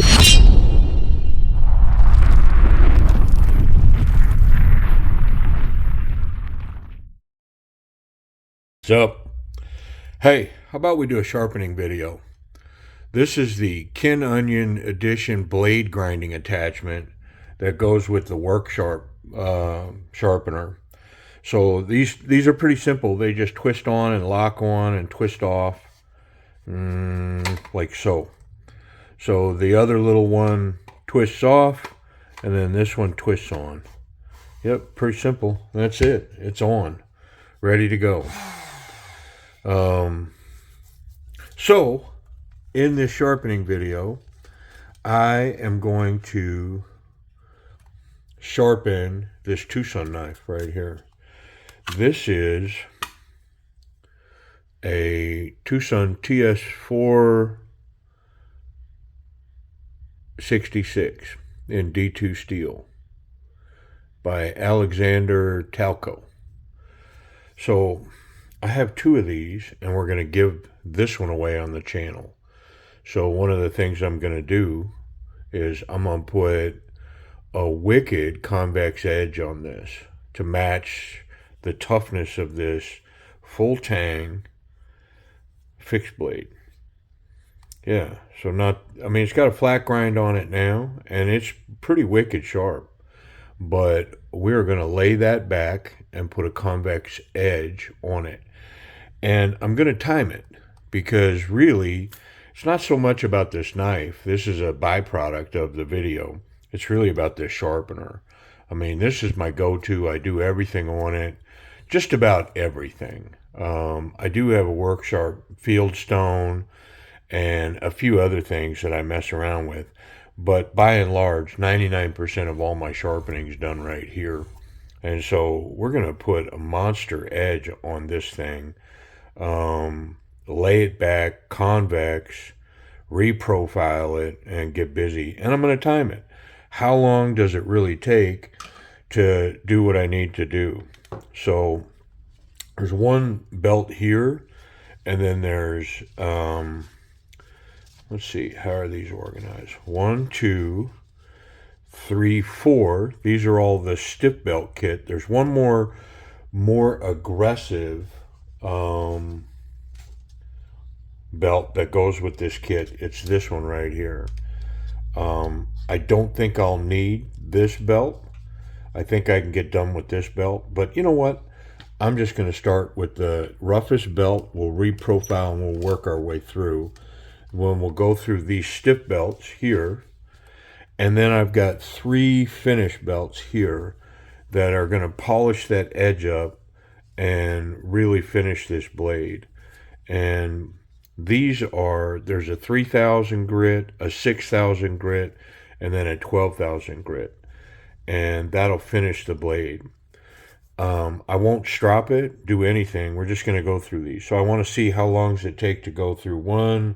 What's up? Hey, how about we do a sharpening video? This is the Kin Onion Edition blade grinding attachment that goes with the WORKSHARP sharpener. So these are pretty simple. They just twist on and lock on and twist off, like so. So the other little one twists off, and then this one twists on. Yep, pretty simple. That's it. It's on, ready to go. So in this sharpening video, I am going to sharpen this twosun knife right here. This is a twosun TS466 in D2 steel by Alexander Talco. So I have two of these, and we're going to give this one away on the channel. So one of the things I'm going to do is I'm going to put a wicked convex edge on this to match the toughness of this full tang fixed blade. Yeah, so it's got a flat grind on it now, and it's pretty wicked sharp. But we're going to lay that back and put a convex edge on it. And I'm going to time it, because really, it's not so much about this knife. This is a byproduct of the video. It's really about this sharpener. I mean, this is my go-to. I do everything on it, just about everything. I do have a WORKSHARP Fieldstone and a few other things that I mess around with. But by and large, 99% of all my sharpening is done right here. And so we're going to put a monster edge on this thing. Lay it back, convex, reprofile it, and get busy. And I'm going to time it. How long does it really take to do what I need to do? So there's one belt here, and then there's, let's see, how are these organized? 1, 2, 3, 4. These are all the stiff belt kit. There's one more aggressive belt that goes with this kit. It's this one right here. I don't think I'll need this belt. I think I can get done with this belt, but you know what? I'm just going to start with the roughest belt. We'll reprofile and we'll work our way through. When we'll go through these stiff belts here, and then I've got 3 finish belts here that are going to polish that edge up and really finish this blade. And these are, there's a 3,000 grit, a 6,000 grit, and then a 12,000 grit. And that'll finish the blade. I won't strop it, do anything. We're just going to go through these. So I want to see how long does it take to go through one.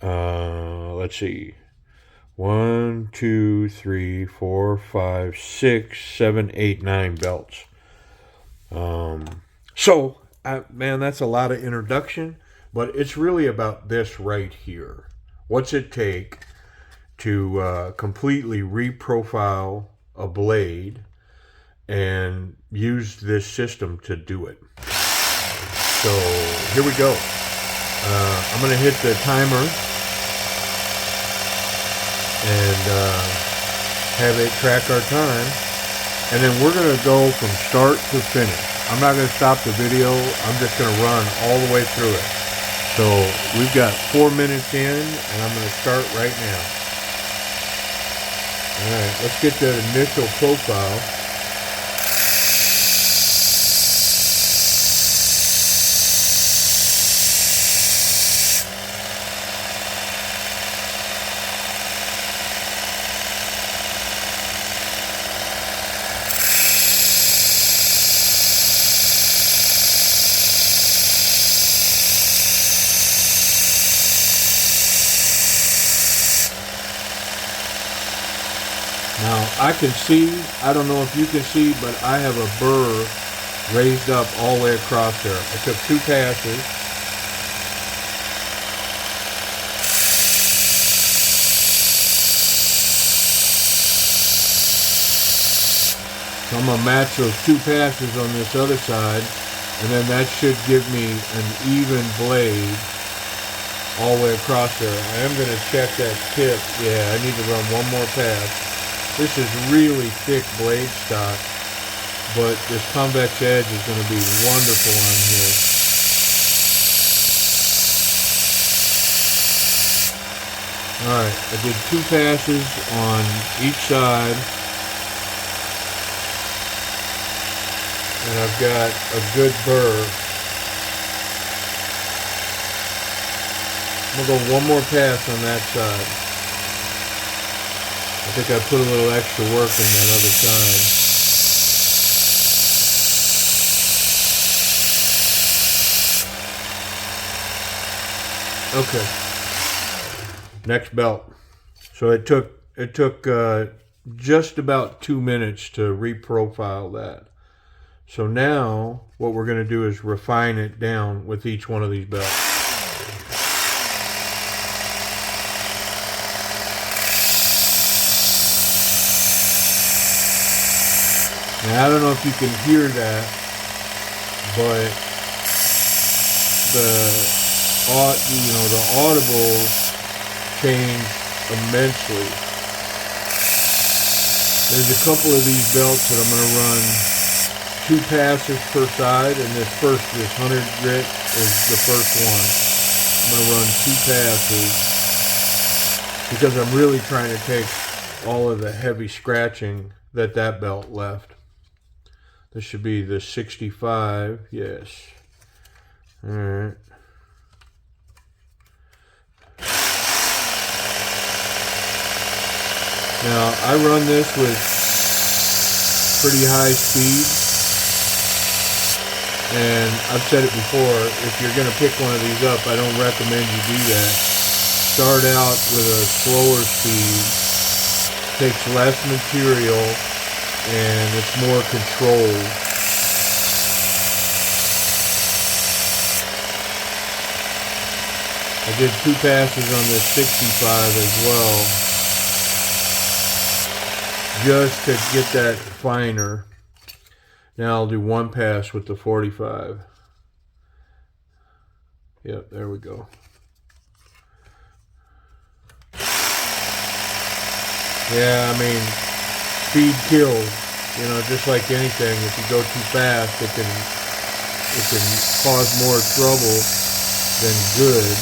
Let's see. 1, 2, 3, 4, 5, 6, 7, 8, 9 belts. So, man, that's a lot of introduction, but it's really about this right here. What's it take to completely reprofile a blade and use this system to do it? So, here we go. I'm going to hit the timer and have it track our time, and then we're going to go from start to finish. I'm not going to stop the video. I'm just going to run all the way through it. So we've got 4 minutes in, and I'm going to start right now. All right, let's get the initial profile. Now, I can see, I don't know if you can see, but I have a burr raised up all the way across there. I took 2 passes. So I'm going to match those 2 passes on this other side, and then that should give me an even blade all the way across there. I am going to check that tip. Yeah, I need to run one more pass. This is really thick blade stock, but this convex edge is going to be wonderful on here. Alright, I did 2 passes on each side, and I've got a good burr. I'm going to go one more pass on that side. I think I put a little extra work in that other side. Okay. Next belt. So it took just about 2 minutes to reprofile that. So now what we're going to do is refine it down with each one of these belts. Now, I don't know if you can hear that, but the audibles change immensely. There's a couple of these belts that I'm going to run 2 passes per side, and this 100 grit is the first one. I'm going to run 2 passes because I'm really trying to take all of the heavy scratching that belt left. This should be the 65, yes. All right. Now, I run this with pretty high speed, and I've said it before, if you're going to pick one of these up, I don't recommend you do that. Start out with a slower speed, takes less material, and it's more controlled. I did 2 passes on this 65 as well, just to get that finer. Now I'll do 1 pass with the 45. Yep, there we go. Yeah, I mean, speed kills. You know, just like anything, if you go too fast, it can cause more trouble than good.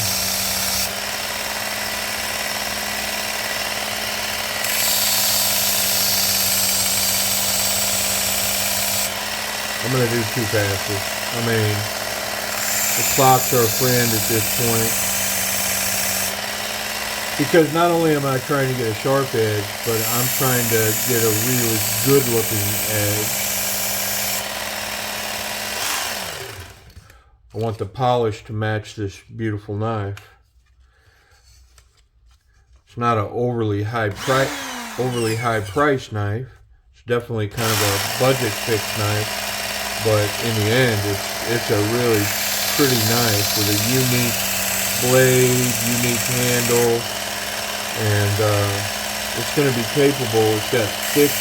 I'm going to do 2 passes. I mean, the clocks are a friend at this point. Because not only am I trying to get a sharp edge, but I'm trying to get a really good looking edge. I want the polish to match this beautiful knife. It's not an overly high price knife. It's definitely kind of a budget fixed knife. But in the end, it's a really pretty knife with a unique blade, unique handle, and it's going to be capable. It's got thick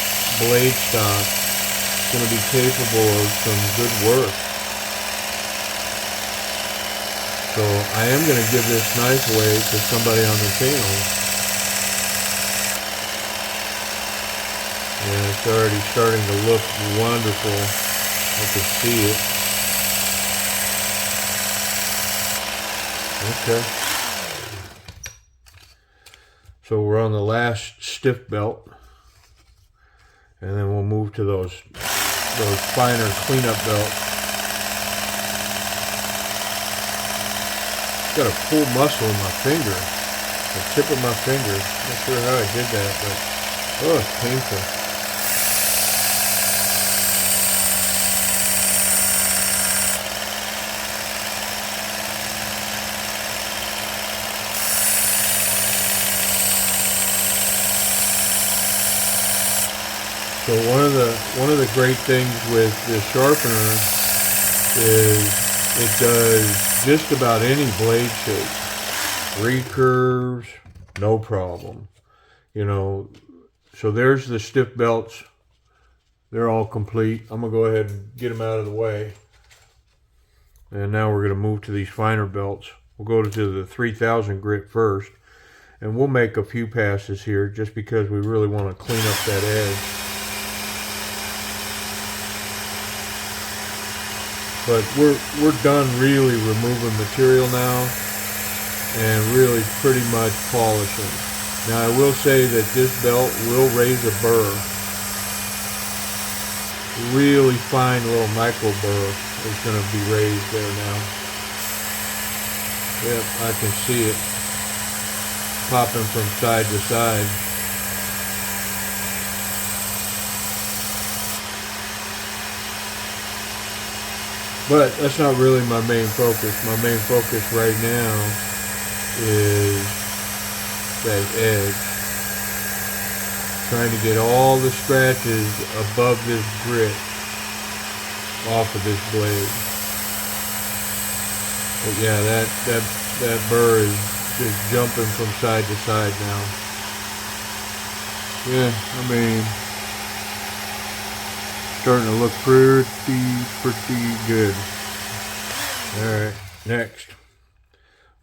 blade stock. It's going to be capable of some good work. So I am going to give this knife away to somebody on the channel. And it's already starting to look wonderful. I can see it. Okay. So we're on the last stiff belt, and then we'll move to those finer cleanup belts. Got a pull muscle in my finger, the tip of my finger. Not sure how I did that, but oh, it's painful. So one of the great things with this sharpener is it does just about any blade shape. Recurves, no problem. You know, so there's the stiff belts they're all complete. I'm gonna go ahead and get them out of the way. And now we're gonna move to these finer belts. We'll go to the 3000 grit first. And we'll make a few passes here just because we really want to clean up that edge. But we're done really removing material now and really pretty much polishing. Now I will say that this belt will raise a burr. Really fine little micro burr is going to be raised there now. Yep, I can see it popping from side to side. But that's not really my main focus. My main focus right now is that edge. Trying to get all the scratches above this grit off of this blade. But yeah, that burr is just jumping from side to side now. Yeah, I mean, starting to look pretty good. Alright, next.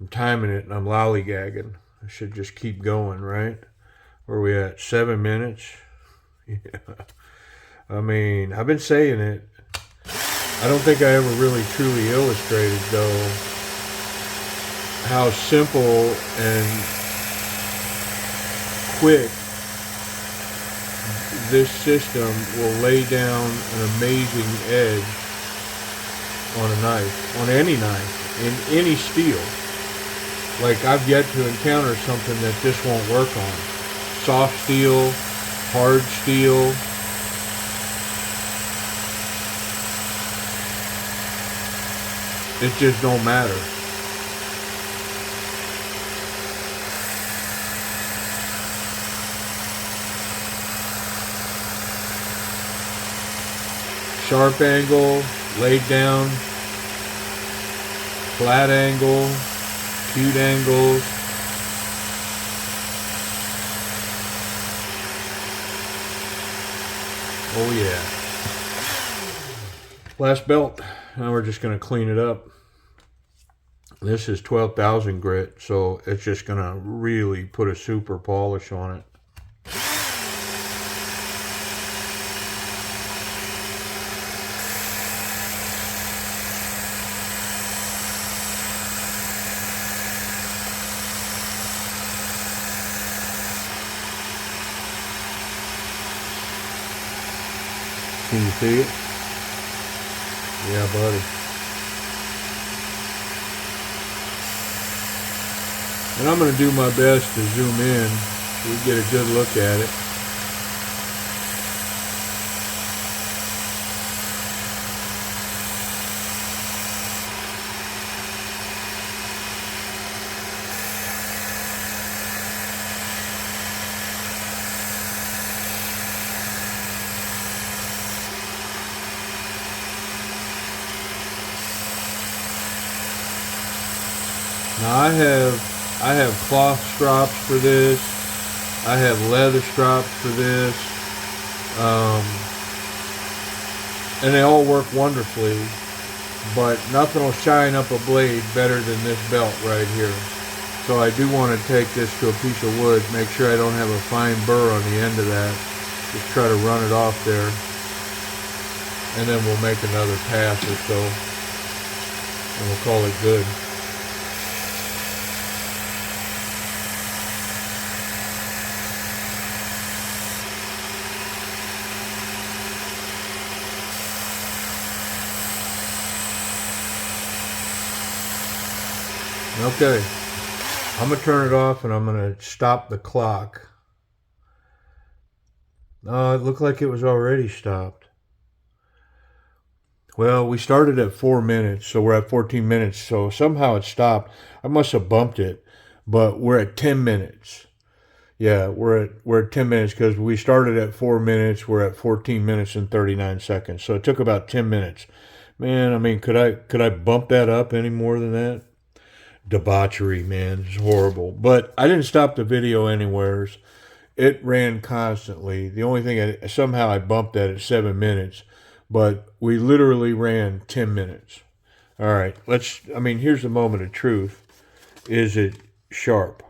I'm timing it and I'm lollygagging. I should just keep going, right? Where are we at? 7 minutes? Yeah. I mean, I've been saying it. I don't think I ever really truly illustrated, though, how simple and quick this system will lay down an amazing edge on a knife, on any knife, in any steel. Like, I've yet to encounter something that this won't work on. Soft steel, hard steel. It just don't matter. Sharp angle, laid down, flat angle, acute angles. Oh yeah. Last belt. Now we're just going to clean it up. This is 12,000 grit, so it's just going to really put a super polish on it. Can you see it? Yeah, buddy. And I'm going to do my best to zoom in so we get a good look at it. Now I have cloth strops for this. I have leather strops for this. And they all work wonderfully, but nothing will shine up a blade better than this belt right here. So I do want to take this to a piece of wood, make sure I don't have a fine burr on the end of that. Just try to run it off there. And then we'll make another pass or so. And we'll call it good. Okay, I'm going to turn it off and I'm going to stop the clock. It looked like it was already stopped. Well, we started at 4 minutes, so we're at 14 minutes, so somehow it stopped. I must have bumped it, but we're at 10 minutes. Yeah, we're at 10 minutes because we started at 4 minutes. We're at 14 minutes and 39 seconds, so it took about 10 minutes. Man, I mean, could I bump that up any more than that? Debauchery, man. It's horrible. But I didn't stop the video anywheres. it ran constantly. The only thing, somehow I bumped that at 7 minutes, but we literally ran 10 minutes. All right, here's the moment of truth. Is it sharp?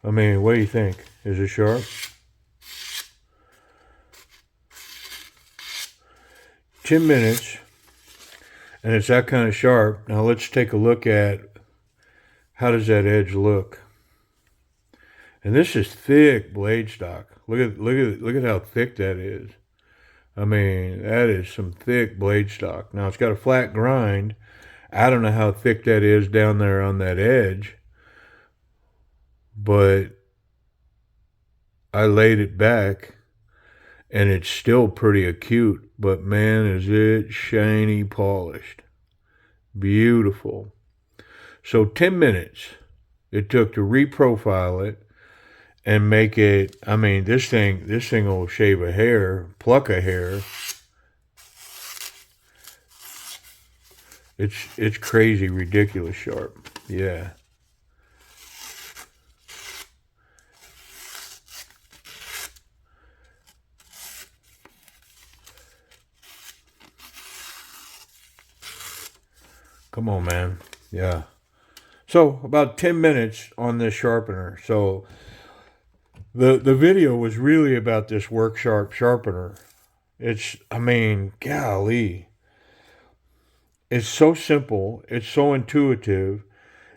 What do you think? Is it sharp? 10 minutes, and it's that kind of sharp. Now let's take a look at how does that edge look. And this is thick blade stock. Look at how thick that is. That is some thick blade stock. Now it's got a flat grind. I don't know how thick that is down there on that edge, but I laid it back and it's still pretty acute, but man, is it shiny polished. Beautiful. So 10 minutes it took to reprofile it and make it, this thing will shave a hair, pluck a hair. It's crazy, ridiculous sharp. Yeah. Come on, man. Yeah. So about 10 minutes on this sharpener. So the video was really about this WORKSHARP sharpener. Golly. It's so simple. It's so intuitive.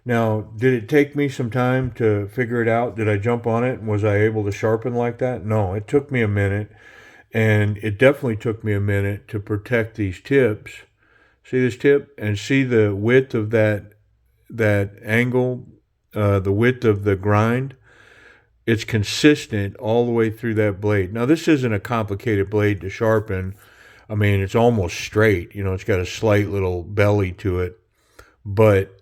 Now, did it take me some time to figure it out? Did I jump on it? And was I able to sharpen like that? No, it took me a minute. And it definitely took me a minute to protect these tips. See this tip? And see the width of that angle, the width of the grind. It's consistent all the way through that blade. Now, this isn't a complicated blade to sharpen. It's almost straight. It's got a slight little belly to it. But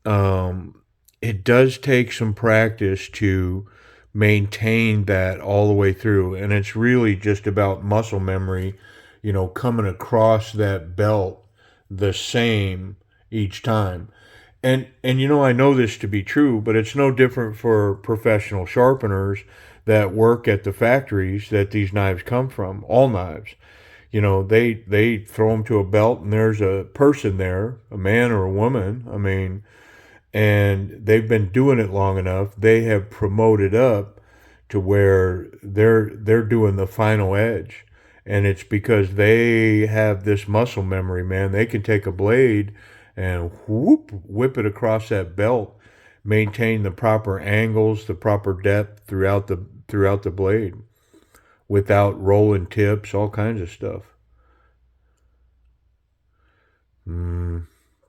it does take some practice to maintain that all the way through. And it's really just about muscle memory, coming across that belt the same each time. And I know this to be true, but it's no different for professional sharpeners that work at the factories that these knives come from. All knives, they throw them to a belt, and there's a person there, a man or a woman. And they've been doing it long enough. They have promoted up to where they're doing the final edge, and it's because they have this muscle memory, man. They can take a blade and whip it across that belt, maintain the proper angles, the proper depth throughout the blade, without rolling tips, all kinds of stuff.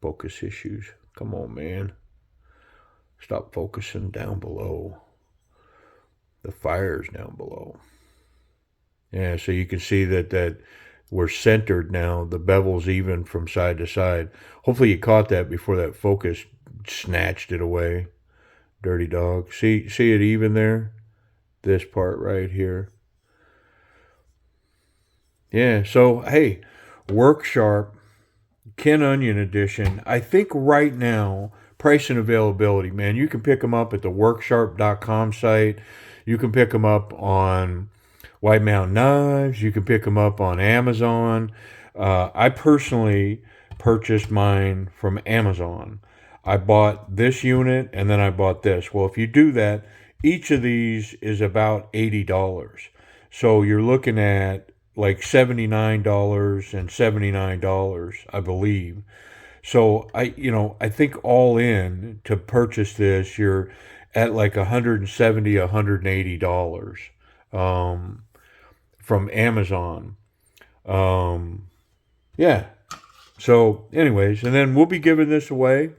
Focus issues. Come on, man. Stop focusing down below. The fire's down below. Yeah, so you can see that we're centered now. The bevel's even from side to side. Hopefully you caught that before that focus snatched it away. Dirty dog. See it even there? This part right here. Yeah, so hey, WORKSHARP Ken Onion edition. I think right now, price and availability, man, you can pick them up at the worksharp.com site. You can pick them up on White Mountain Knives. You can pick them up on Amazon. I personally purchased mine from Amazon. I bought this unit and then I bought this. Well, if you do that, each of these is about $80. So you're looking at like $79 and $79, I believe. So I think all in to purchase this, you're at like $170, $180 from Amazon. Yeah. So anyways, and then we'll be giving this away,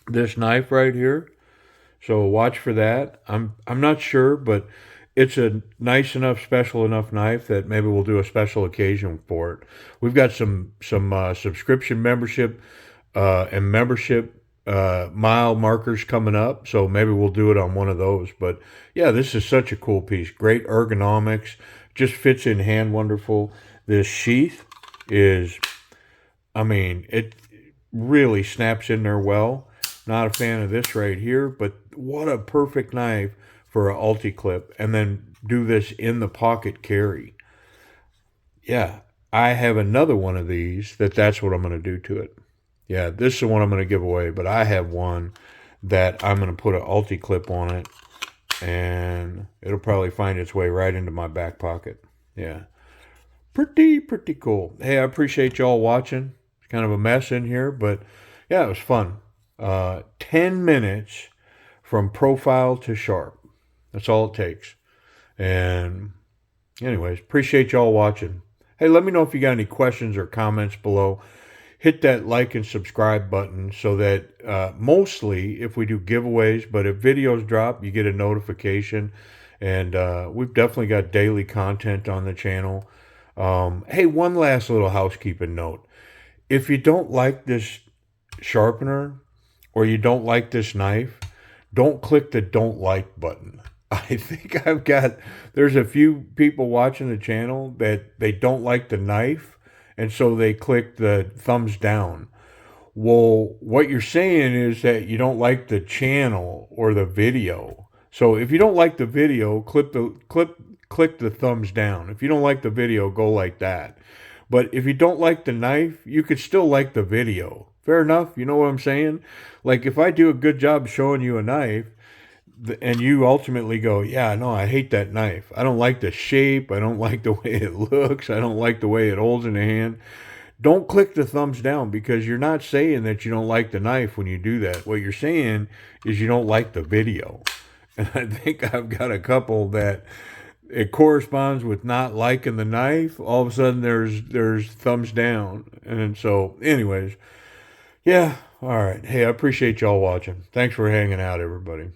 this knife right here. So watch for that. I'm not sure, but it's a nice enough, special enough knife that maybe we'll do a special occasion for it. We've got some subscription membership and membership mile markers coming up, so maybe we'll do it on one of those. But yeah, this is such a cool piece. Great ergonomics, just fits in hand wonderful. This sheath is, really snaps in there well. Not a fan of this right here, but what a perfect knife for an ulti-clip. And then do this in the pocket carry. Yeah, I have another one of these that's what I'm going to do to it. Yeah, this is the one I'm going to give away, but I have one that I'm going to put an ulti-clip on it, and it'll probably find its way right into my back pocket. Yeah, pretty cool. Hey, I appreciate y'all watching. It's kind of a mess in here, but yeah, it was fun. 10 minutes from profile to sharp. That's all it takes. And anyways, appreciate y'all watching. Hey, let me know if you got any questions or comments below. Hit that like and subscribe button so that mostly if we do giveaways, but if videos drop, you get a notification. And we've definitely got daily content on the channel. Hey, one last little housekeeping note. If you don't like this sharpener or you don't like this knife, don't click the don't like button. I think there's a few people watching the channel that they don't like the knife, and so they click the thumbs down. Well, what you're saying is that you don't like the channel or the video. So if you don't like the video, click the thumbs down. If you don't like the video, go like that. But if you don't like the knife, you could still like the video. Fair enough? You know what I'm saying? Like if I do a good job showing you a knife, and you ultimately go, yeah, no, I hate that knife. I don't like the shape. I don't like the way it looks. I don't like the way it holds in the hand. Don't click the thumbs down, because you're not saying that you don't like the knife when you do that. What you're saying is you don't like the video. And I think I've got a couple that it corresponds with not liking the knife. All of a sudden there's thumbs down. And so anyways, yeah, all right. Hey, I appreciate y'all watching. Thanks for hanging out, everybody.